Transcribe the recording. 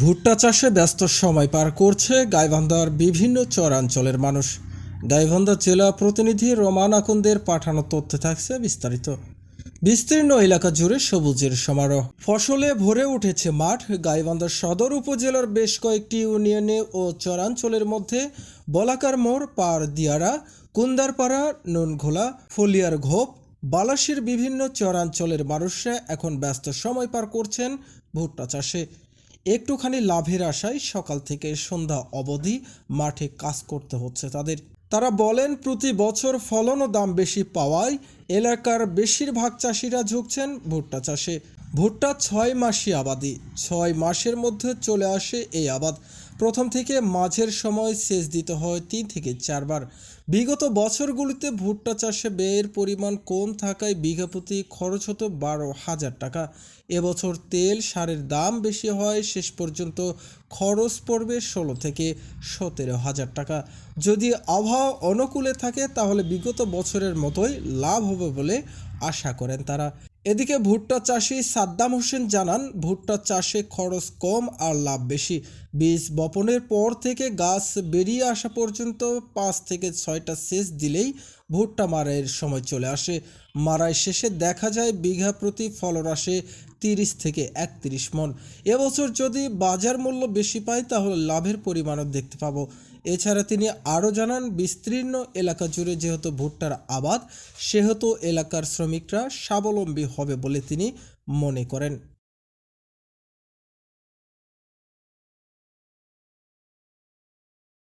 ভুট্টা চাষে ব্যস্ত সময় পার করছে গাইবান্ধার বিভিন্ন চরাঞ্চলের মানুষ। গাইবান্ধা জেলা প্রতিনিধি রোমান আকুন্দের পাঠানো তথ্যে থাকছে বিস্তারিত। বিস্তীর্ণ এলাকা জুড়ে সবুজের সমারোহ, ফসলে ভরে উঠেছে মাঠ। গাইবান্ধা সদর উপজেলার বেশ কয়েকটি ইউনিয়নে ও চরাঞ্চলের মধ্যে বলাকার মোড়, পার দিয়ারা, কুন্দারপাড়া, নুনঘোলা, ফলিয়ার ঘোপ, বালাসীর বিভিন্ন চরাঞ্চলের মানুষরা এখন ব্যস্ত সময় পার করছেন ভুট্টা চাষে। একটুখানি লাভের আশায় সকাল থেকে সন্ধ্যা অবধি মাঠে কাজ করতে হচ্ছে তাদের। তারা বলেন, প্রতি বছর ফলন ও দাম বেশি পাওয়ায় এলাকার বেশিরভাগ চাষিরা ঝুঁকছেন ভুট্টা চাষে। ভুট্টা 6 মাসি আবাদি, 6 মাসের মধ্যে চলে আসে এই আবাদ। প্রথম থেকে মাঝের সময় সেচ দিতে হয় 3 থেকে 4 বার। বিগত বছরগুলিতে ভুট্টা চাষে ব্যয়ের পরিমাণ কম থাকায় বিঘা প্রতি খরচ হতো 12,000 টাকা। এবছর তেল সারের দাম বেশি হয়, শেষ পর্যন্ত খরচ পড়বে 16 থেকে 17,000 টাকা। যদি আবহাওয়া অনুকূলে থাকে তাহলে বিগত বছরের মতোই লাভ হবে বলে আশা করেন তারা। এদিকে ভুট্টা চাষি সাদ্দাম হোসেন জানান, ভুট্টা চাষে খরচ কম আর লাভ বেশি। বীজ বপনের পর থেকে গাছ বেরিয়ে আসা পর্যন্ত 5 থেকে 6টা সেচ দিলেই ভুট্টা মারাইয়ের সময় চলে আসে। মারাই শেষে দেখা যায় বিঘা প্রতি ফলন আসে 30 থেকে 31 মণ। এবছর যদি বাজার মূল্য বেশি পাই তাহলে লাভের পরিমাণও দেখতে পাবো। এছাড়া তিনি আরও জানান, বিস্তীর্ণ এলাকা জুড়ে যেহেতু ভুট্টার আবাদ, সেহেতু এলাকার শ্রমিকরা স্বাবলম্বী হবে বলে তিনি মনে করেন।